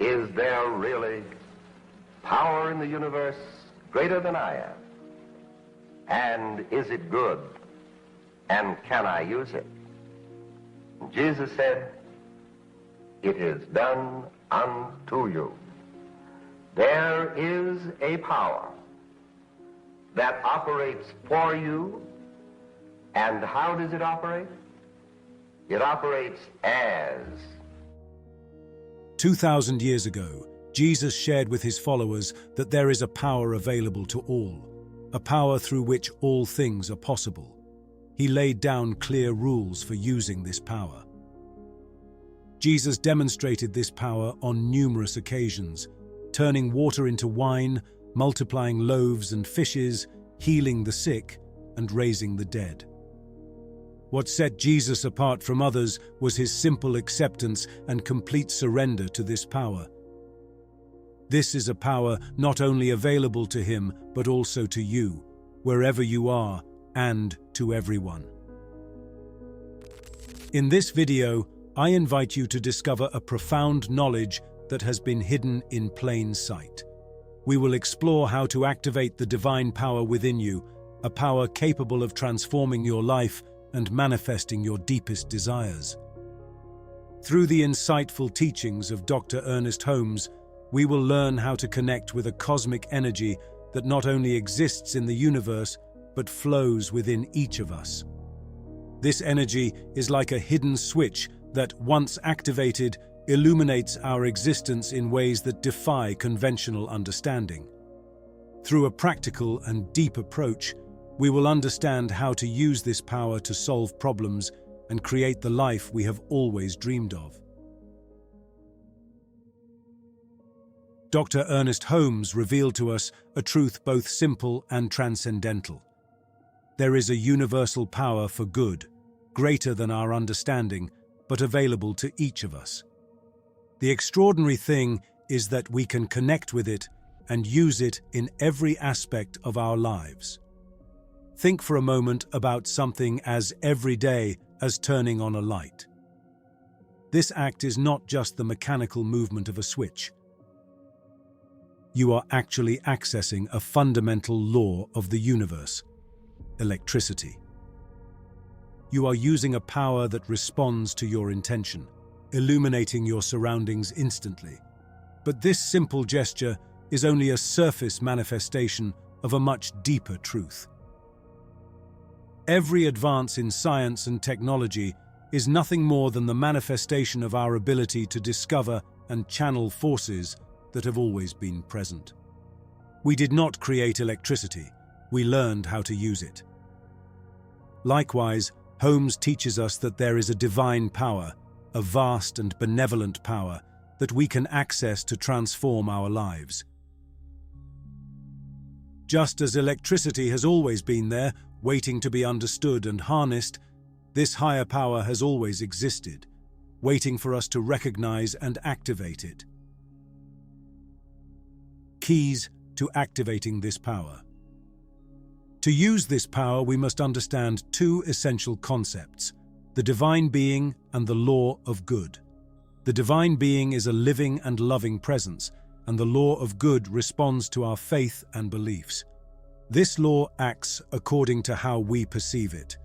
Is there really power in the universe greater than I am? And is it good? And can I use it? And Jesus said, "It is done unto you." There is a power that operates for you. And how does it operate? It operates as. 2,000 years ago, Jesus shared with his followers that there is a power available to all, a power through which all things are possible. He laid down clear rules for using this power. Jesus demonstrated this power on numerous occasions, turning water into wine, multiplying loaves and fishes, healing the sick, and raising the dead. What set Jesus apart from others was his simple acceptance and complete surrender to this power. This is a power not only available to him, but also to you, wherever you are, and to everyone. In this video, I invite you to discover a profound knowledge that has been hidden in plain sight. We will explore how to activate the divine power within you, a power capable of transforming your life and manifesting your deepest desires. Through the insightful teachings of Dr. Ernest Holmes, we will learn how to connect with a cosmic energy that not only exists in the universe, but flows within each of us. This energy is like a hidden switch that, once activated, illuminates our existence in ways that defy conventional understanding. Through a practical and deep approach, we will understand how to use this power to solve problems and create the life we have always dreamed of. Dr. Ernest Holmes revealed to us a truth both simple and transcendental. There is a universal power for good, greater than our understanding, but available to each of us. The extraordinary thing is that we can connect with it and use it in every aspect of our lives. Think for a moment about something as everyday as turning on a light. This act is not just the mechanical movement of a switch. You are actually accessing a fundamental law of the universe: electricity. You are using a power that responds to your intention, illuminating your surroundings instantly. But this simple gesture is only a surface manifestation of a much deeper truth. Every advance in science and technology is nothing more than the manifestation of our ability to discover and channel forces that have always been present. We did not create electricity, we learned how to use it. Likewise, Holmes teaches us that there is a divine power, a vast and benevolent power, that we can access to transform our lives. Just as electricity has always been there, waiting to be understood and harnessed, this higher power has always existed, waiting for us to recognize and activate it. Keys to activating this power. To use this power, we must understand two essential concepts: the divine being and the law of good. The divine being is a living and loving presence, and the law of good responds to our faith and beliefs. This law acts according to how we perceive it.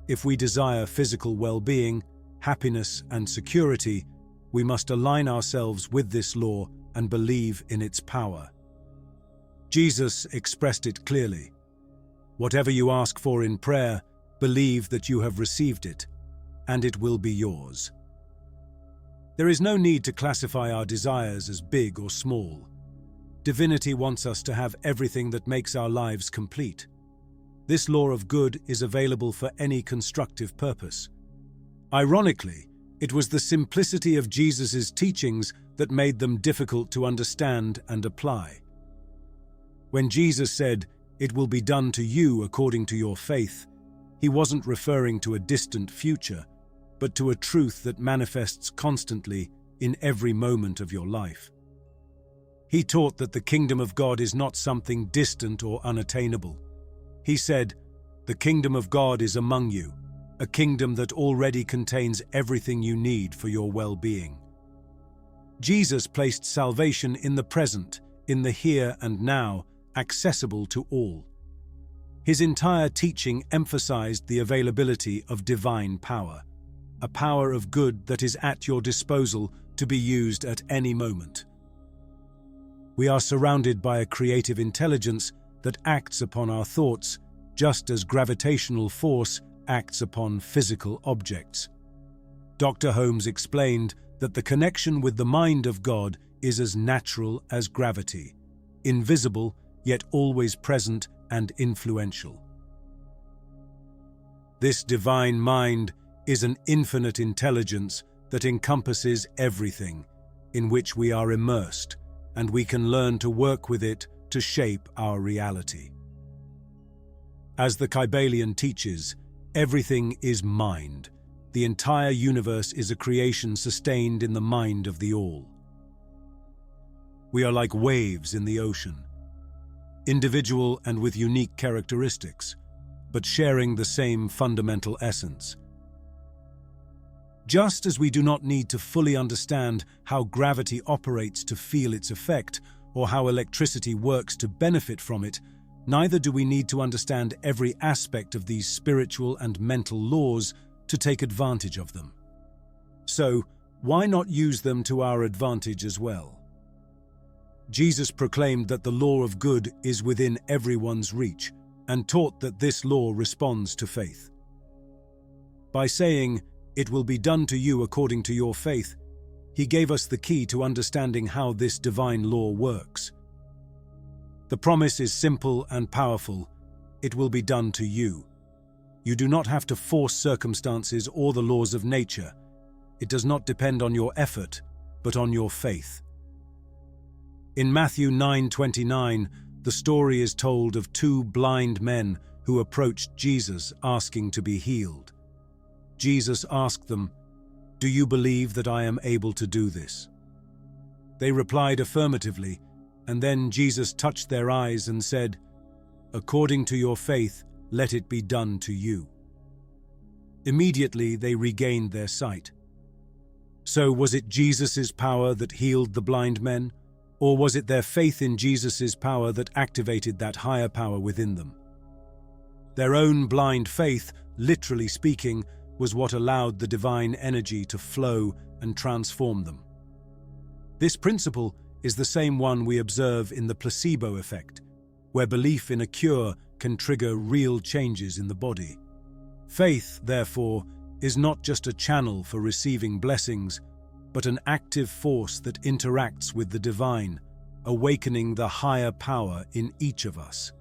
If we desire physical well-being, happiness, and security, we must align ourselves with this law and believe in its power. Jesus expressed it clearly. Whatever you ask for in prayer, believe that you have received it, and it will be yours. There is no need to classify our desires as big or small. Divinity wants us to have everything that makes our lives complete. This law of good is available for any constructive purpose. Ironically, it was the simplicity of Jesus' teachings that made them difficult to understand and apply. When Jesus said, "It will be done to you according to your faith," he wasn't referring to a distant future, but to a truth that manifests constantly in every moment of your life. He taught that the kingdom of God is not something distant or unattainable. He said, "The kingdom of God is among you, a kingdom that already contains everything you need for your well-being." Jesus placed salvation in the present, in the here and now, accessible to all. His entire teaching emphasized the availability of divine power, a power of good that is at your disposal to be used at any moment. We are surrounded by a creative intelligence that acts upon our thoughts, just as gravitational force acts upon physical objects. Dr. Holmes explained that the connection with the mind of God is as natural as gravity, invisible yet always present and influential. This divine mind is an infinite intelligence that encompasses everything, in which we are immersed, and we can learn to work with it to shape our reality. As the Kybalion teaches, everything is mind. The entire universe is a creation sustained in the mind of the All. We are like waves in the ocean, individual and with unique characteristics, but sharing the same fundamental essence. Just as we do not need to fully understand how gravity operates to feel its effect, or how electricity works to benefit from it, neither do we need to understand every aspect of these spiritual and mental laws to take advantage of them. So, why not use them to our advantage as well? Jesus proclaimed that the law of good is within everyone's reach, and taught that this law responds to faith. By saying, "It will be done to you according to your faith," he gave us the key to understanding how this divine law works. The promise is simple and powerful. It will be done to you. You do not have to force circumstances or the laws of nature. It does not depend on your effort, but on your faith. In Matthew 9:29, the story is told of two blind men who approached Jesus asking to be healed. Jesus asked them, "Do you believe that I am able to do this?" They replied affirmatively, and then Jesus touched their eyes and said, "According to your faith, let it be done to you." Immediately they regained their sight. So was it Jesus' power that healed the blind men, or was it their faith in Jesus' power that activated that higher power within them? Their own blind faith, literally speaking, was what allowed the divine energy to flow and transform them. This principle is the same one we observe in the placebo effect, where belief in a cure can trigger real changes in the body. Faith, therefore, is not just a channel for receiving blessings, but an active force that interacts with the divine, awakening the higher power in each of us.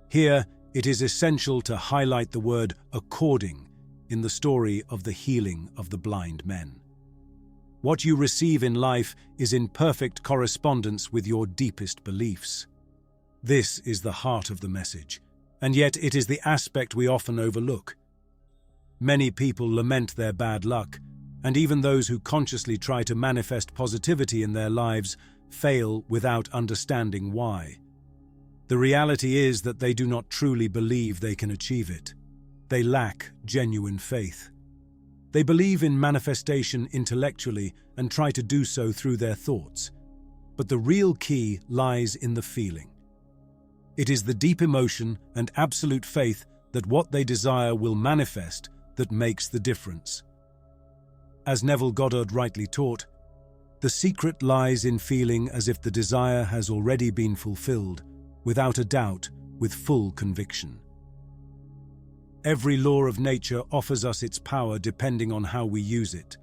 Here, it is essential to highlight the word "according" in the story of the healing of the blind men. What you receive in life is in perfect correspondence with your deepest beliefs. This is the heart of the message, and yet it is the aspect we often overlook. Many people lament their bad luck, and even those who consciously try to manifest positivity in their lives fail without understanding why. The reality is that they do not truly believe they can achieve it. They lack genuine faith. They believe in manifestation intellectually and try to do so through their thoughts. But the real key lies in the feeling. It is the deep emotion and absolute faith that what they desire will manifest that makes the difference. As Neville Goddard rightly taught, the secret lies in feeling as if the desire has already been fulfilled, without a doubt, with full conviction. Every law of nature offers us its power depending on how we use it.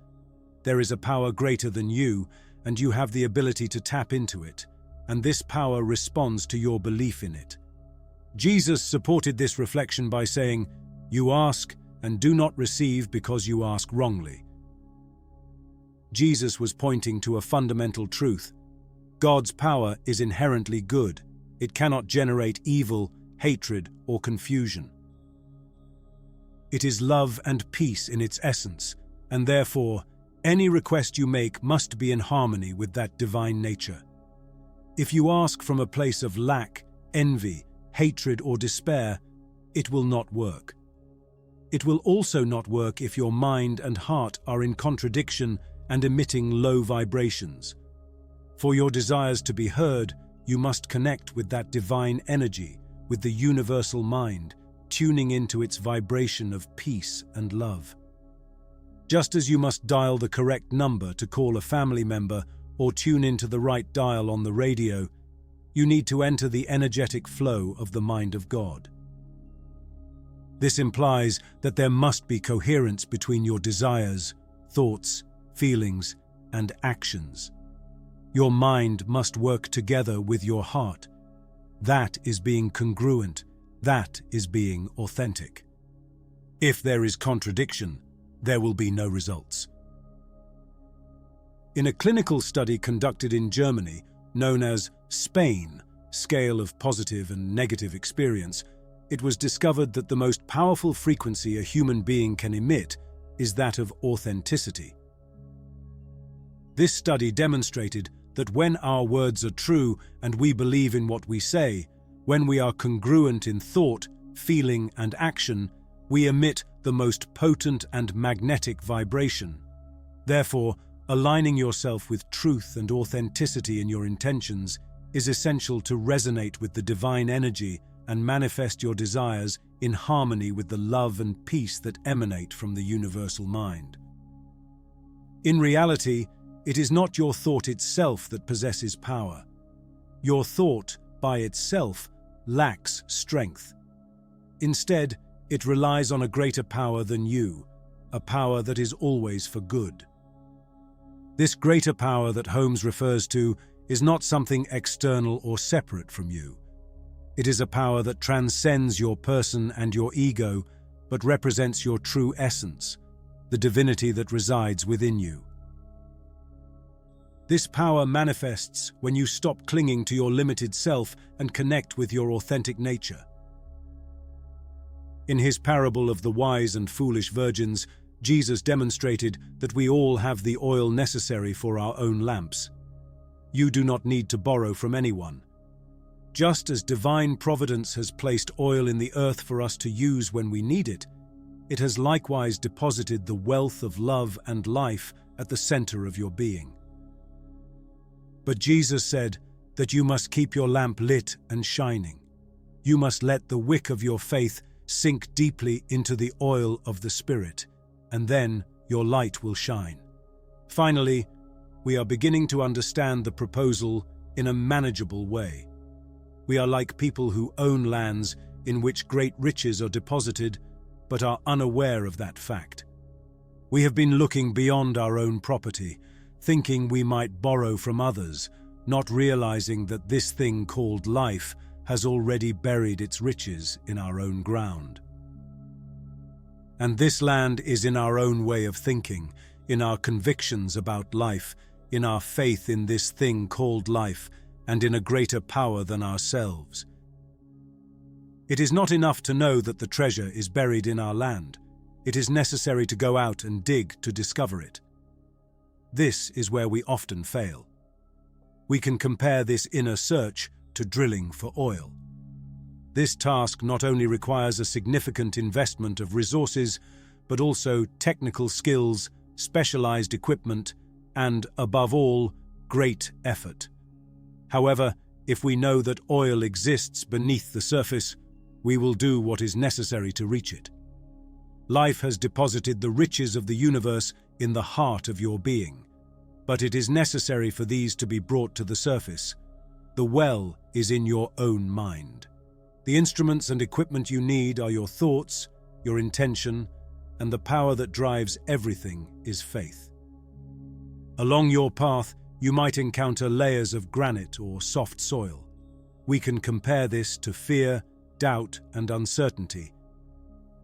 There is a power greater than you, and you have the ability to tap into it, and this power responds to your belief in it. Jesus supported this reflection by saying, "You ask and do not receive because you ask wrongly." Jesus was pointing to a fundamental truth. God's power is inherently good. It cannot generate evil, hatred, or confusion. It is love and peace in its essence, and therefore, any request you make must be in harmony with that divine nature. If you ask from a place of lack, envy, hatred, or despair, it will not work. It will also not work if your mind and heart are in contradiction and emitting low vibrations. For your desires to be heard, you must connect with that divine energy, with the universal mind, tuning into its vibration of peace and love. Just as you must dial the correct number to call a family member or tune into the right dial on the radio, you need to enter the energetic flow of the mind of God. This implies that there must be coherence between your desires, thoughts, feelings, and actions. Your mind must work together with your heart. That is being congruent. That is being authentic. If there is contradiction, there will be no results. In a clinical study conducted in Germany, known as SPAIN, Scale of Positive and Negative Experience, it was discovered that the most powerful frequency a human being can emit is that of authenticity. This study demonstrated that when our words are true and we believe in what we say, when we are congruent in thought, feeling, and action, we emit the most potent and magnetic vibration. Therefore, aligning yourself with truth and authenticity in your intentions is essential to resonate with the divine energy and manifest your desires in harmony with the love and peace that emanate from the universal mind. In reality, it is not your thought itself that possesses power. Your thought, by itself, lacks strength. Instead, it relies on a greater power than you, a power that is always for good. This greater power that Holmes refers to is not something external or separate from you. It is a power that transcends your person and your ego, but represents your true essence, the divinity that resides within you. This power manifests when you stop clinging to your limited self and connect with your authentic nature. In his parable of the wise and foolish virgins, Jesus demonstrated that we all have the oil necessary for our own lamps. You do not need to borrow from anyone. Just as divine providence has placed oil in the earth for us to use when we need it, it has likewise deposited the wealth of love and life at the center of your being. But Jesus said that you must keep your lamp lit and shining. You must let the wick of your faith sink deeply into the oil of the Spirit, and then your light will shine. Finally, we are beginning to understand the proposal in a manageable way. We are like people who own lands in which great riches are deposited, but are unaware of that fact. We have been looking beyond our own property, thinking we might borrow from others, not realizing that this thing called life has already buried its riches in our own ground. And this land is in our own way of thinking, in our convictions about life, in our faith in this thing called life, and in a greater power than ourselves. It is not enough to know that the treasure is buried in our land. It is necessary to go out and dig to discover it. This is where we often fail. We can compare this inner search to drilling for oil. This task not only requires a significant investment of resources, but also technical skills, specialized equipment, and, above all, great effort. However, if we know that oil exists beneath the surface, we will do what is necessary to reach it. Life has deposited the riches of the universe in the heart of your being, but it is necessary for these to be brought to the surface. The well is in your own mind. The instruments and equipment you need are your thoughts, your intention, and the power that drives everything is faith. Along your path, you might encounter layers of granite or soft soil. We can compare this to fear, doubt, and uncertainty,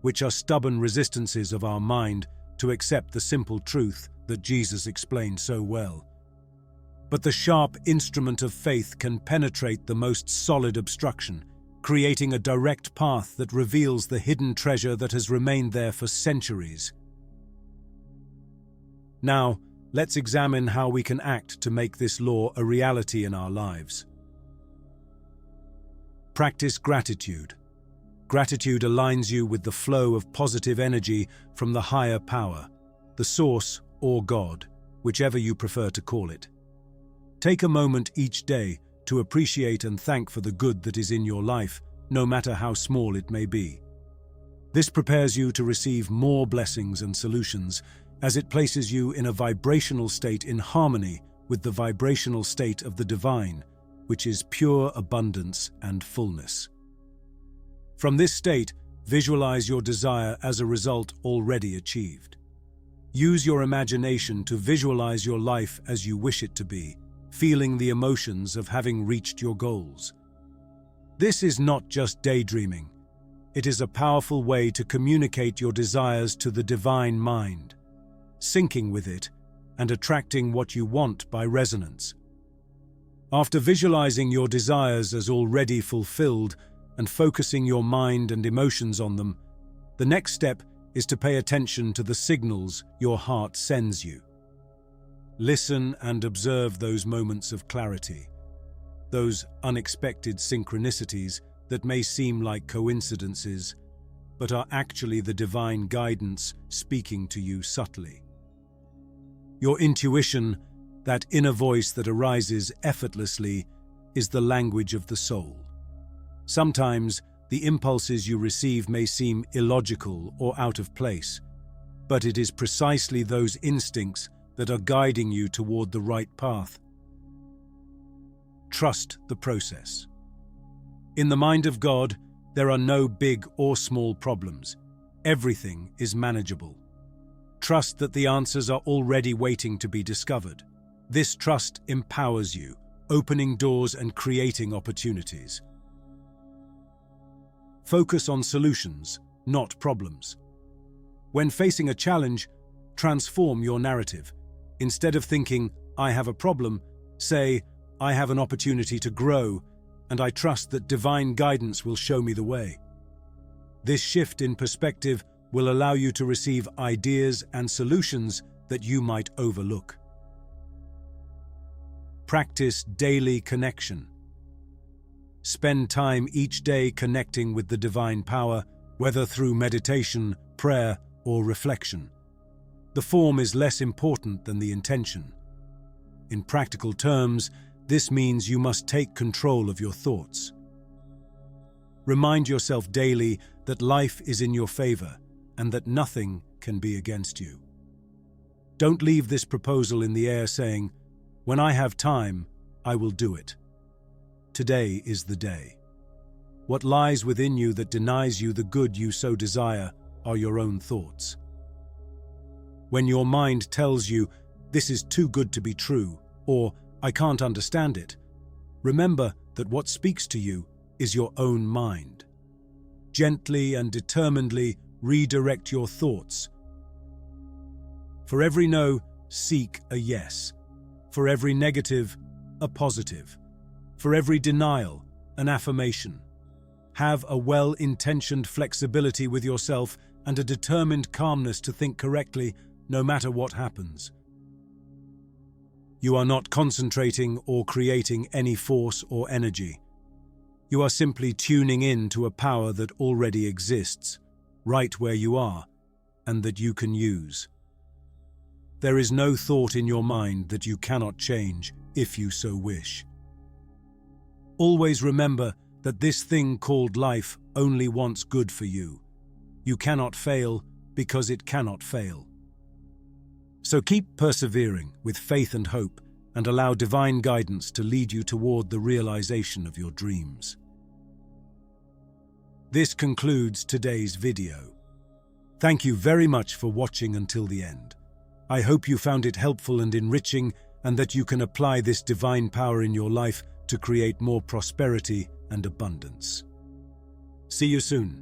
which are stubborn resistances of our mind to accept the simple truth that Jesus explained so well. But the sharp instrument of faith can penetrate the most solid obstruction, creating a direct path that reveals the hidden treasure that has remained there for centuries. Now, let's examine how we can act to make this law a reality in our lives. Practice gratitude. Gratitude aligns you with the flow of positive energy from the higher power, the source or God, whichever you prefer to call it. Take a moment each day to appreciate and thank for the good that is in your life, no matter how small it may be. This prepares you to receive more blessings and solutions, as it places you in a vibrational state in harmony with the vibrational state of the divine, which is pure abundance and fullness. From this state, visualize your desire as a result already achieved. Use your imagination to visualize your life as you wish it to be, feeling the emotions of having reached your goals. This is not just daydreaming. It is a powerful way to communicate your desires to the divine mind, syncing with it and attracting what you want by resonance. After visualizing your desires as already fulfilled and focusing your mind and emotions on them, the next step is to pay attention to the signals your heart sends you. Listen and observe those moments of clarity, those unexpected synchronicities that may seem like coincidences, but are actually the divine guidance speaking to you subtly. Your intuition, that inner voice that arises effortlessly, is the language of the soul. Sometimes, the impulses you receive may seem illogical or out of place, but it is precisely those instincts that are guiding you toward the right path. Trust the process. In the mind of God, there are no big or small problems. Everything is manageable. Trust that the answers are already waiting to be discovered. This trust empowers you, opening doors and creating opportunities. Focus on solutions, not problems. When facing a challenge, transform your narrative. Instead of thinking, "I have a problem," say, "I have an opportunity to grow, and I trust that divine guidance will show me the way." This shift in perspective will allow you to receive ideas and solutions that you might overlook. Practice daily connection. Spend time each day connecting with the divine power, whether through meditation, prayer, or reflection. The form is less important than the intention. In practical terms, this means you must take control of your thoughts. Remind yourself daily that life is in your favor and that nothing can be against you. Don't leave this proposal in the air saying, "When I have time, I will do it." Today is the day. What lies within you that denies you the good you so desire are your own thoughts. When your mind tells you, "This is too good to be true," or "I can't understand it," remember that what speaks to you is your own mind. Gently and determinedly redirect your thoughts. For every no, seek a yes. For every negative, a positive. For every denial, an affirmation. Have a well-intentioned flexibility with yourself and a determined calmness to think correctly no matter what happens. You are not concentrating or creating any force or energy. You are simply tuning in to a power that already exists, right where you are, and that you can use. There is no thought in your mind that you cannot change if you so wish. Always remember that this thing called life only wants good for you. You cannot fail because it cannot fail. So keep persevering with faith and hope and allow divine guidance to lead you toward the realization of your dreams. This concludes today's video. Thank you very much for watching until the end. I hope you found it helpful and enriching and that you can apply this divine power in your life to create more prosperity and abundance. See you soon.